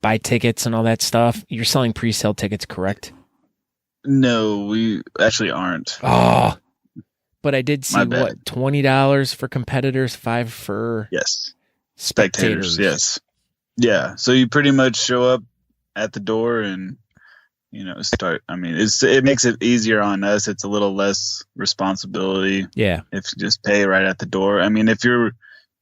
buy tickets and all that stuff. You're selling pre-sale tickets, correct? No, we actually aren't. Oh, but I did see $20 for competitors, $5 for spectators. Yes, yeah. So you pretty much show up at the door and start. It makes it easier on us. It's a little less responsibility. Yeah, if you just pay right at the door.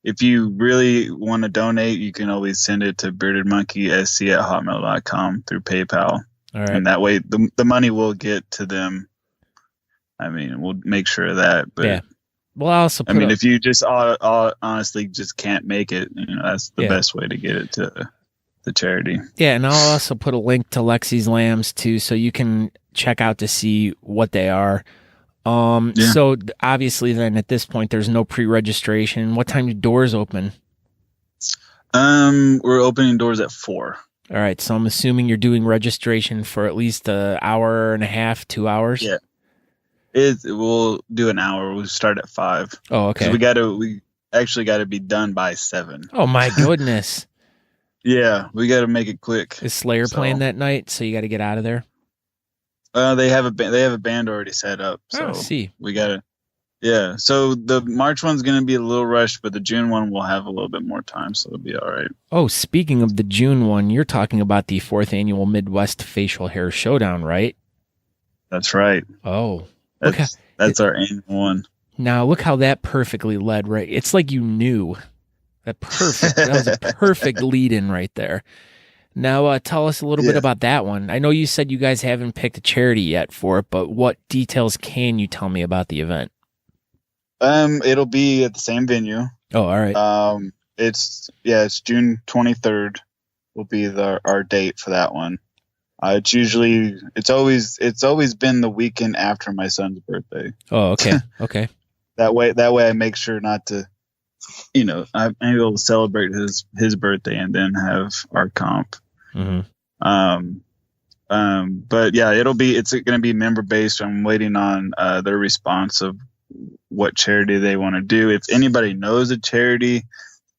If you really want to donate, you can always send it to beardedmonkeysc@hotmail.com through PayPal. All right. And that way the money will get to them. We'll make sure of that. But yeah. Well, I also if you just honestly just can't make it, that's the best way to get it to the charity. Yeah, and I'll also put a link to Lexi's Lambs too, so you can check out to see what they are. So obviously then at this point there's no pre-registration. What time do doors open? We're opening doors at 4. All right, so I'm assuming you're doing registration for at least an hour and a half, 2 hours? Yeah. We'll do an hour. We'll start at 5. Oh, okay. We actually got to be done by 7. Oh my goodness. Yeah, we got to make it quick. Is Slayer playing that night, so you got to get out of there? They have a band already set up. So see. We got to. Yeah, so the March one's going to be a little rushed, but the June one will have a little bit more time, so it'll be all right. Oh, speaking of the June one, you're talking about the 4th annual Midwest Facial Hair Showdown, right? That's right. Oh. That's our annual one. Now, look how that perfectly led, right? It's like you knew. That was a perfect lead-in right there. Now, tell us a little bit about that one. I know you said you guys haven't picked a charity yet for it, but what details can you tell me about the event? It'll be at the same venue. Oh, all right. It's June 23rd will be our date for that one. It's always been the weekend after my son's birthday. Oh, okay. Okay. That way I make sure not to, I'm able to celebrate his birthday and then have our comp. Mm-hmm. But yeah, it's going to be member based. I'm waiting on their response of what charity they want to do. If anybody knows a charity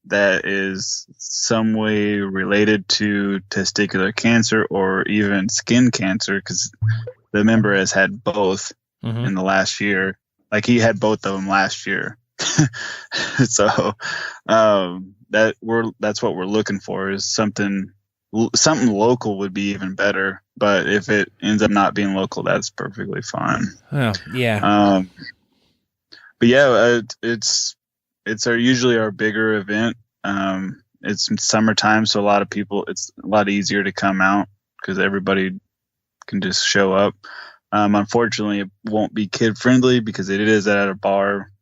that is some way related to testicular cancer or even skin cancer, because the member has had both in the last year. Like he had both of them last year. So that's what we're looking for, is something local would be even better. But if it ends up not being local, that's perfectly fine. Oh, yeah. But yeah, it's usually our bigger event. It's summertime, so a lot of people, it's a lot easier to come out because everybody can just show up. Unfortunately, it won't be kid friendly because it is at a bar.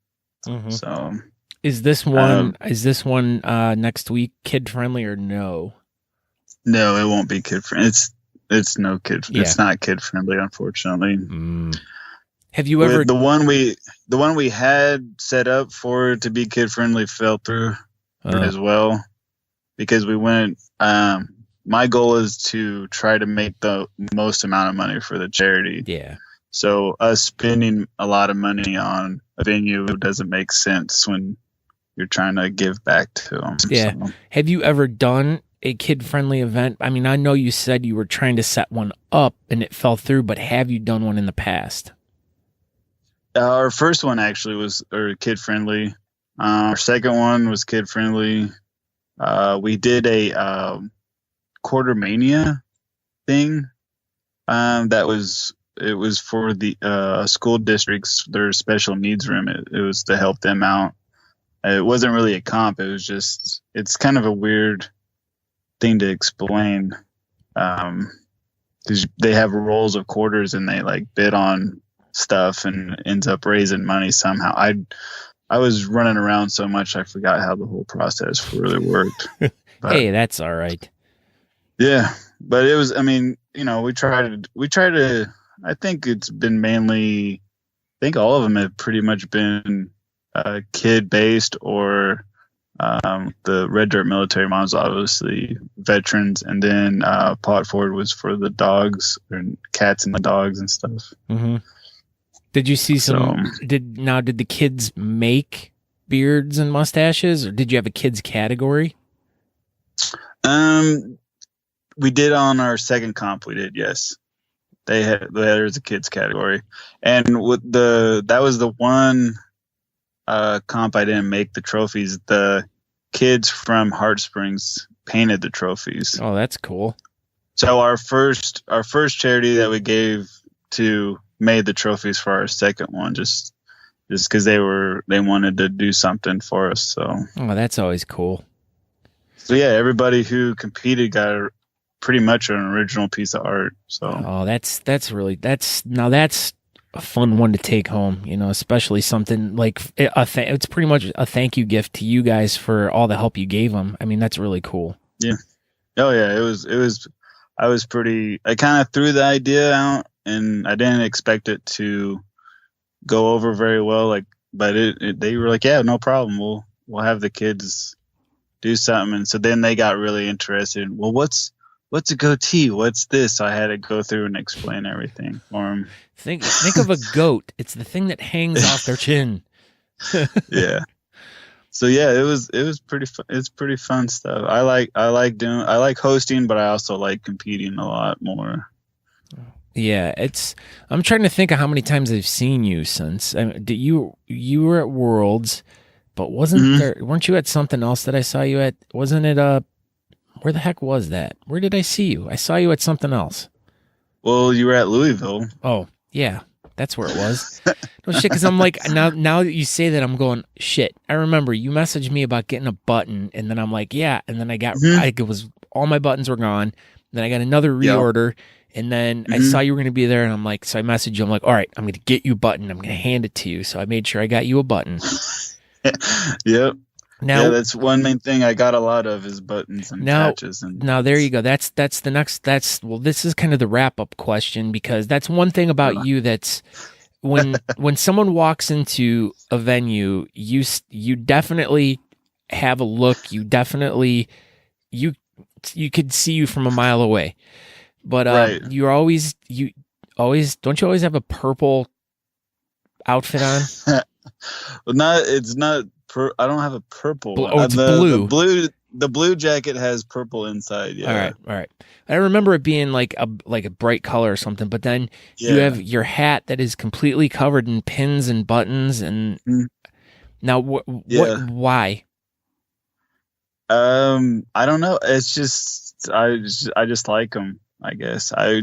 Mm-hmm. So is this one next week kid friendly or no? No, it won't be kid friendly. It's no kid. Yeah. It's not kid friendly, unfortunately. Have you ever the one we had set up for it to be kid friendly fell through as well, because we went. My goal is to try to make the most amount of money for the charity. Yeah. So us spending a lot of money on a venue doesn't make sense when you're trying to give back to them. Yeah. So. Have you ever done a kid-friendly event? I mean, I know you said you were trying to set one up and it fell through, but have you done one in the past? Our first one actually was kid-friendly. Our second one was kid-friendly. We did a Quartermania thing. It was for the school districts, their special needs room. It was to help them out. It wasn't really a comp. It was just, it's kind of a weird thing to explain, because they have rolls of quarters and they like bid on stuff and ends up raising money somehow. I was running around so much I forgot how the whole process really worked. But, hey, that's all right. Yeah, but it was, I mean, we try to, I think it's been mainly, I think all of them have pretty much been kid based, or the Red Dirt Military Moms, obviously veterans, and then Pot Forward was for the dogs and cats and the dogs and stuff. Mm-hmm. Did you see did the kids make beards and mustaches, or did you have a kids category? We did on our second comp. We did, yes. There's a kids category, and that was the one comp I didn't make the trophies. The kids from Heart Springs painted the trophies. Oh, that's cool. So our first charity that we gave to made the trophies for our second one, just because they wanted to do something for us. So that's always cool. So yeah, everybody who competed got pretty much an original piece of art. So that's a fun one to take home, especially something like it's pretty much a thank you gift to you guys for all the help you gave them. I mean, that's really cool. Yeah. Oh yeah, it was I kind of threw the idea out and I didn't expect it to go over very well, but they were like, yeah, no problem. We'll have the kids do something. And so then they got really interested. Well, what's a goatee? What's this? So I had to go through and explain everything for them. Think of a goat. It's the thing that hangs off their chin. Yeah. So yeah, it was pretty fun. It's pretty fun stuff. I like hosting, but I also like competing a lot more. Yeah, I'm trying to think of how many times I've seen you since. You were at Worlds, but weren't you at something else that I saw you at? Wasn't it where the heck was that? Where did I see you? I saw you at something else. Well, you were at Louisville. Oh, yeah. That's where it was. No shit, because I'm like, now that you say that, I'm going, shit. I remember you messaged me about getting a button, and then I'm like, yeah. And then all my buttons were gone. Then I got another reorder, and then I saw you were going to be there, and I'm like, so I messaged you. I'm like, all right, I'm going to get you a button. I'm going to hand it to you. So I made sure I got you a button. Yep. Now, that's one main thing I got a lot of is buttons and patches. And now there you go. That's the next. Well, this is kind of the wrap up question, because that's one thing about you that's when someone walks into a venue, you definitely have a look. You definitely you could see you from a mile away. But right. you always don't you always have a purple outfit on? Well, it's not. I don't have a purple. Oh, it's blue. The blue jacket has purple inside. Yeah. All right. I remember it being like a bright color or something. But then you have your hat that is completely covered in pins and buttons. And now, what? Why? I don't know. It's just I just like them. I guess I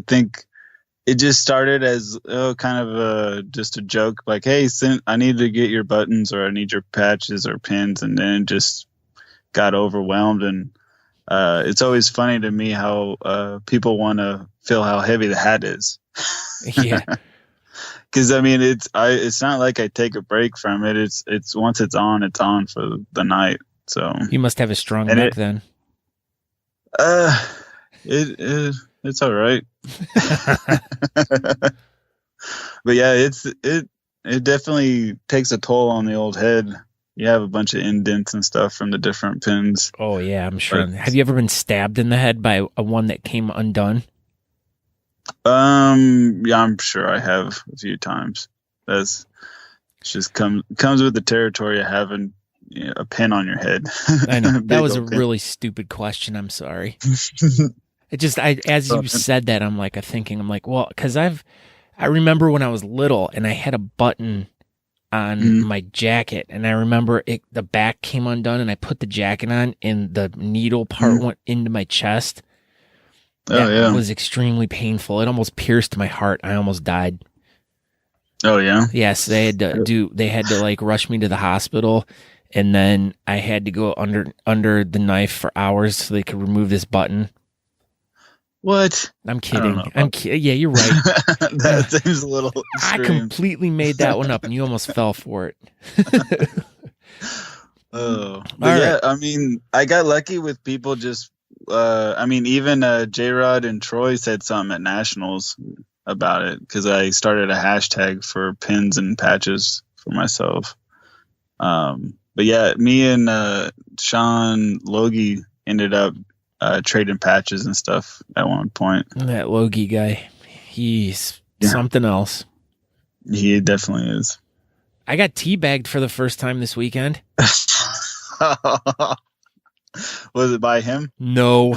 think it just started as kind of just a joke, like, hey, I need to get your buttons, or I need your patches or pins, and then it just got overwhelmed. And it's always funny to me how people want to feel how heavy the hat is. Yeah. Because I mean, it's not like I take a break from it. It's once it's on for the night. So you must have a strong neck then. It's all right. But yeah, it definitely takes a toll on the old head. You have a bunch of indents and stuff from the different pins. Oh yeah, I'm sure. Have you ever been stabbed in the head by a one that came undone? Yeah, I'm sure I have a few times. It's just comes with the territory of having a pin on your head. I know. That was a really stupid question. I'm sorry. It just, as you said that, I'm thinking, well, because I remember when I was little and I had a button on my jacket, and I remember the back came undone, and I put the jacket on, and the needle part went into my chest. That was extremely painful. It almost pierced my heart. I almost died. Oh yeah. Yes, they had to rush me to the hospital, and then I had to go under the knife for hours so they could remove this button. What? I'm kidding. Yeah, you're right. That seems a little extreme. I completely made that one up, and you almost fell for it. But yeah, I mean, I got lucky with people just. Even J-Rod and Troy said something at Nationals about it, because I started a hashtag for pins and patches for myself. But yeah, me and Sean Logie ended up trading patches and stuff at one point. That Logie guy, he's something else. He definitely is. I got teabagged for the first time this weekend. Was it by him? No.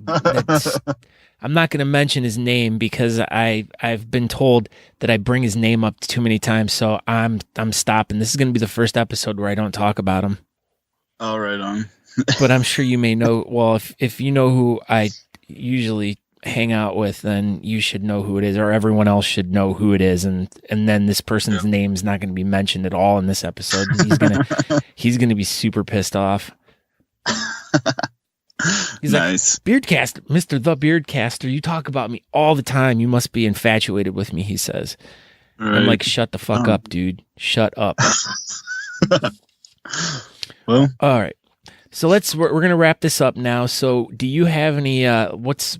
I'm not going to mention his name because I've been told that I bring his name up too many times, so I'm stopping. This is going to be the first episode where I don't talk about him. Oh, right on. But I'm sure you may know. Well, if you know who I usually hang out with, then you should know who it is, or everyone else should know who it is, and then this person's name is not going to be mentioned at all in this episode. He's gonna be super pissed off. He's nice. Like, Beardcaster, Mr. The Beardcaster, you talk about me all the time. You must be infatuated with me, he says. Right. I'm like, shut the fuck up, dude. Shut up. Well, all right. So we're gonna wrap this up now. So, do you have any? What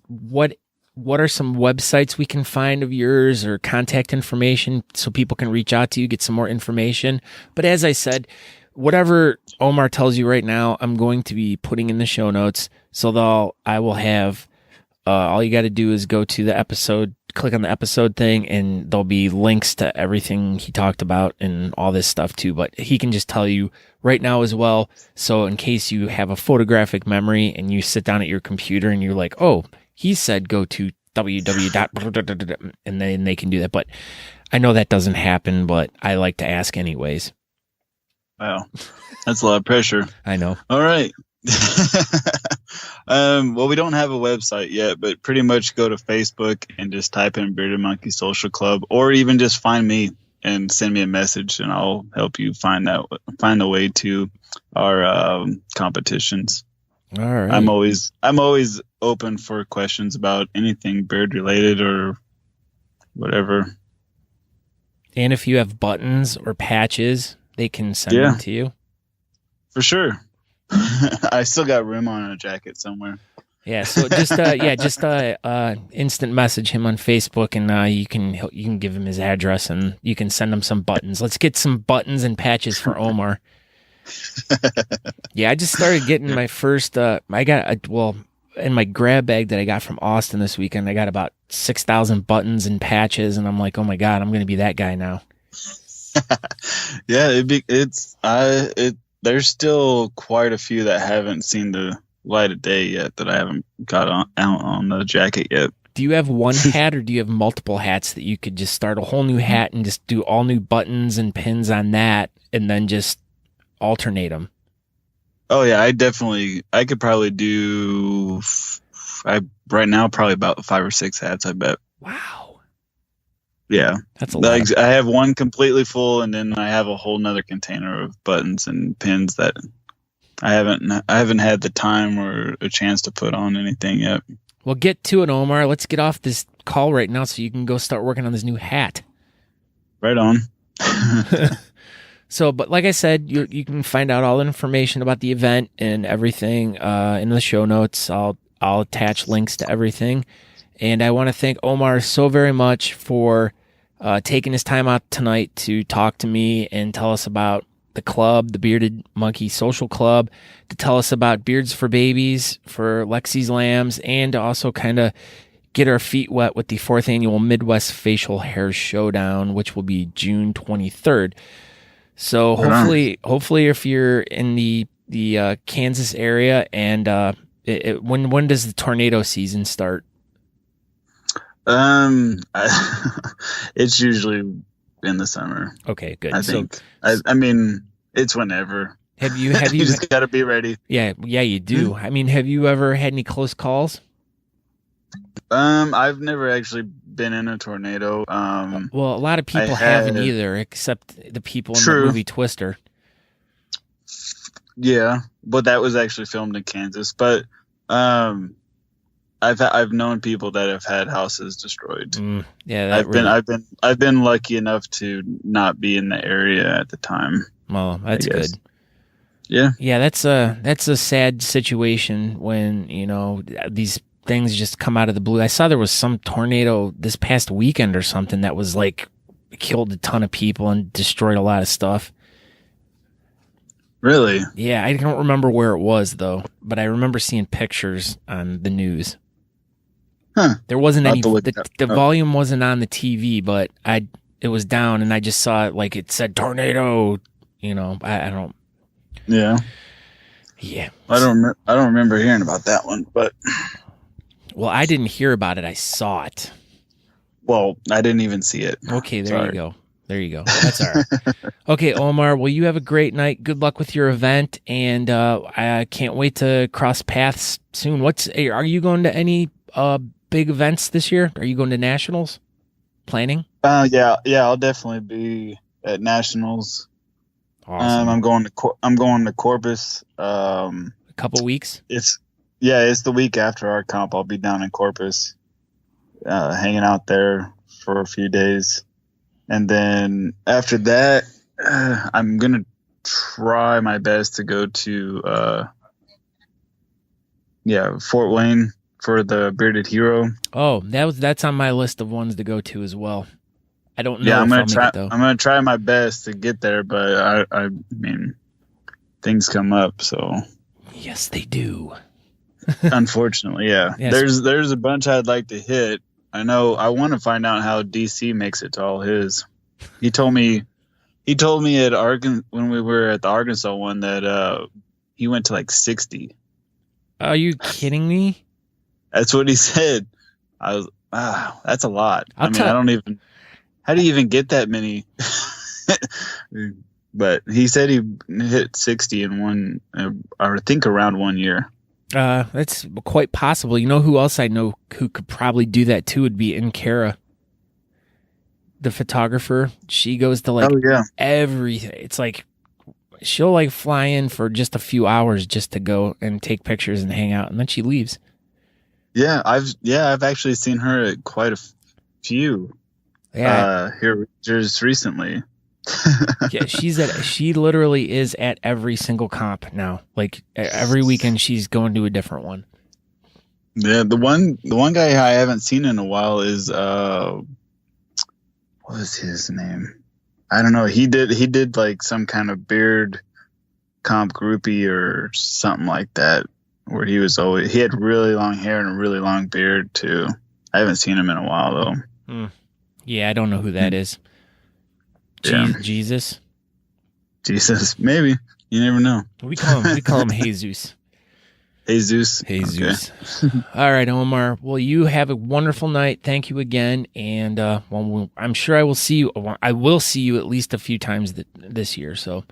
are some websites we can find of yours, or contact information so people can reach out to you, get some more information? But as I said, whatever Omar tells you right now, I'm going to be putting in the show notes. So I will have. All you got to do is go to the episode, click on the episode thing, and there'll be links to everything he talked about and all this stuff too. But he can just tell you right now as well. So in case you have a photographic memory and you sit down at your computer and you're like, oh, he said go to www. and then they can do that. But I know that doesn't happen, but I like to ask anyways. Wow. That's a lot of pressure. I know. All right. Well, we don't have a website yet, but pretty much go to Facebook and just type in Bearded Monkey Social Club, or even just find me and send me a message, and I'll help you find a way to our competitions. All right. I'm always open for questions about anything beard related or whatever. And if you have buttons or patches, they can send them to you. For sure. I still got rim on a jacket somewhere. Yeah, so just instant message him on Facebook, and you can give him his address, and you can send him some buttons. Let's get some buttons and patches for Omar. Yeah, I just started getting my first. I got in my grab bag that I got from Austin this weekend. I got about 6,000 buttons and patches, and I'm like, oh my god, I'm going to be that guy now. Yeah, there's still quite a few that haven't seen the light of day yet that I haven't got out on the jacket yet. Do you have one hat, or do you have multiple hats that you could just start a whole new hat and just do all new buttons and pins on that, and then just alternate them? Oh yeah, I could probably do. Right now probably about 5 or 6 hats. I bet. Wow. Yeah, that's a lot. I have one completely full, and then I have a whole nother container of buttons and pins that I haven't had the time or a chance to put on anything yet. Well, get to it, Omar. Let's get off this call right now so you can go start working on this new hat. Right on. So, but like I said, you can find out all the information about the event and everything in the show notes. I'll attach links to everything. And I want to thank Omar so very much for taking his time out tonight to talk to me and tell us about the club, the Bearded Monkey Social Club, to tell us about Beards for Babies, for Lexi's Lambs, and to also kind of get our feet wet with the 4th annual Midwest Facial Hair Showdown, which will be June 23rd. So hopefully if you're in the Kansas area, and when does the tornado season start? It's usually in the summer. Okay, good. I think. I mean, it's whenever. Have you you just got to be ready. Yeah, you do. I mean, have you ever had any close calls? I've never actually been in a tornado. Well, a lot of people haven't either, except the people in the movie Twister. Yeah, but that was actually filmed in Kansas. But I've known people that have had houses destroyed. Yeah, I've been lucky enough to not be in the area at the time. Well, that's good. Yeah, that's a sad situation when these things just come out of the blue. I saw there was some tornado this past weekend or something that was like killed a ton of people and destroyed a lot of stuff. Really? Yeah, I don't remember where it was though, but I remember seeing pictures on the news. Huh. There wasn't any. The volume wasn't on the TV, but it was down, and I just saw it like it said tornado. I don't. Yeah. Yeah. I don't remember hearing about that one, but. Well, I didn't hear about it. I saw it. Well, I didn't even see it. Okay, there you go. There you go. That's all right. Okay, Omar, well, you have a great night. Good luck with your event, and I can't wait to cross paths soon. Are you going to any big events this year? Are you going to nationals? Planning? Yeah, I'll definitely be at nationals. Awesome. I'm going to Corpus. A couple weeks? It's the week after our comp. I'll be down in Corpus, hanging out there for a few days. And then after that, I'm going to try my best to go to Fort Wayne for the Bearded Hero. Oh, that's on my list of ones to go to as well. I don't know. Yeah, I'm gonna try my best to get there, but I mean, things come up, so. Yes, they do. Unfortunately, yeah. Yes. There's a bunch I'd like to hit. I know. I want to find out how DC makes it to all his. He told me at Arkansas when we were at the Arkansas one that he went to like 60. Are you kidding me? That's what he said. I was that's a lot. I don't even. How do you even get that many? But he said he hit 60 in one, I think around 1 year. That's quite possible. You know who else I know who could probably do that too would be Inkara, the photographer. She goes to everything. It's like she'll fly in for just a few hours just to go and take pictures and hang out, and then she leaves. Yeah, I've actually seen her at quite a few. Yeah, here just recently. Yeah, she literally is at every single comp now. Like every weekend she's going to a different one. Yeah, the one guy I haven't seen in a while is what was his name? I don't know. He did like some kind of beard comp groupie or something like that, where he had really long hair and a really long beard too. I haven't seen him in a while though. Yeah, I don't know who that is. Jesus, maybe. You never know. We call him Jesus. Jesus. Okay. All right, Omar. Well, you have a wonderful night. Thank you again, and I'm sure I will see you. I will see you at least a few times this year. So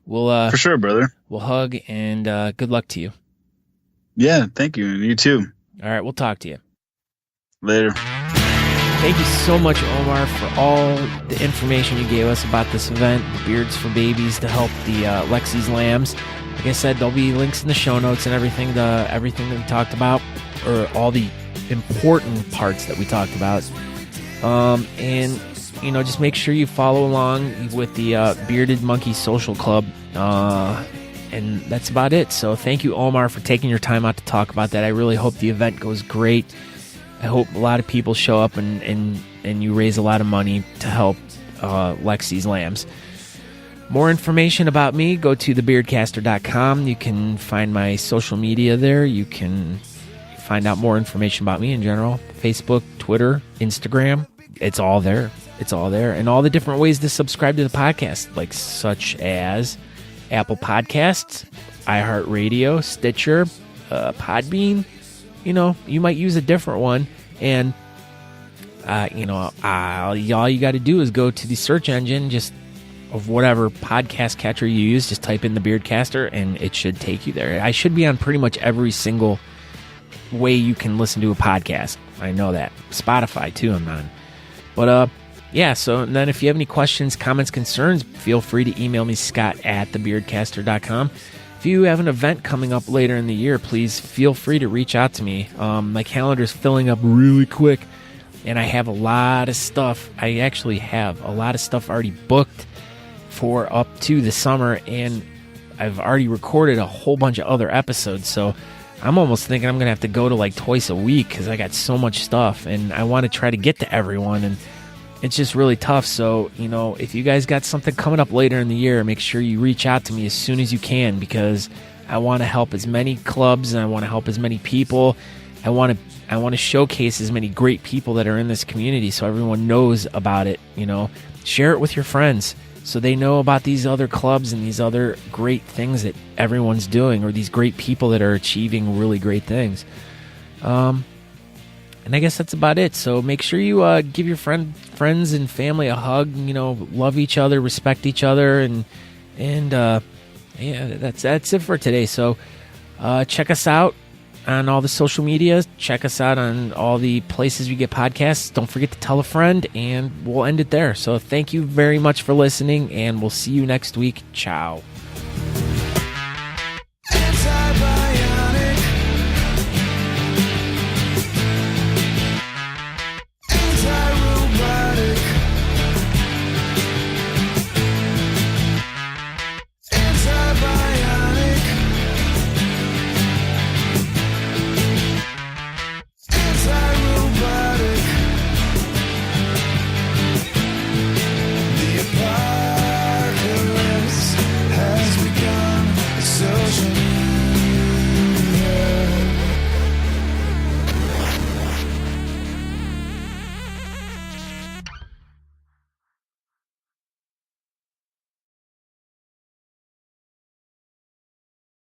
we'll for sure, brother. We'll hug, and good luck to you. Yeah, thank you. You too. All right, we'll talk to you later. Thank you so much, Omar, for all the information you gave us about this event, the Beards for Babies, to help the Lexi's Lambs. Like I said, there'll be links in the show notes and everything that we talked about, or all the important parts that we talked about. And, just make sure you follow along with the Bearded Monkey Social Club. And that's about it. So thank you, Omar, for taking your time out to talk about that. I really hope the event goes great. I hope a lot of people show up and you raise a lot of money to help Lexi's Lambs. More information about me, go to thebeardcaster.com. You can find my social media there. You can find out more information about me in general. Facebook, Twitter, Instagram. It's all there. And all the different ways to subscribe to the podcast, like such as Apple Podcasts, iHeartRadio, Stitcher, Podbean. You might use a different one, and all you got to do is go to the search engine, just of whatever podcast catcher you use. Just type in the Beardcaster, and it should take you there. I should be on pretty much every single way you can listen to a podcast. I know that. Spotify too, I'm on. But yeah. So then, if you have any questions, comments, concerns, feel free to email me, Scott@thebeardcaster.com. If you have an event coming up later in the year, please feel free to reach out to me. My calendar is filling up really quick, and I have a lot of stuff. I actually have a lot of stuff already booked for up to the summer, and I've already recorded a whole bunch of other episodes, so I'm almost thinking I'm going to have to go to like twice a week because I got so much stuff, and I want to try to get to everyone, and it's just really tough. So, if you guys got something coming up later in the year, make sure you reach out to me as soon as you can, because I want to help as many clubs and I want to help as many people. I want to showcase as many great people that are in this community so everyone knows about it. Share it with your friends so they know about these other clubs and these other great things that everyone's doing, or these great people that are achieving really great things. And I guess that's about it. So make sure you give your friends and family a hug. Love each other, respect each other, and yeah, that's it for today. So check us out on all the social media. Check us out on all the places you get podcasts. Don't forget to tell a friend, and we'll end it there. So thank you very much for listening, and we'll see you next week. Ciao.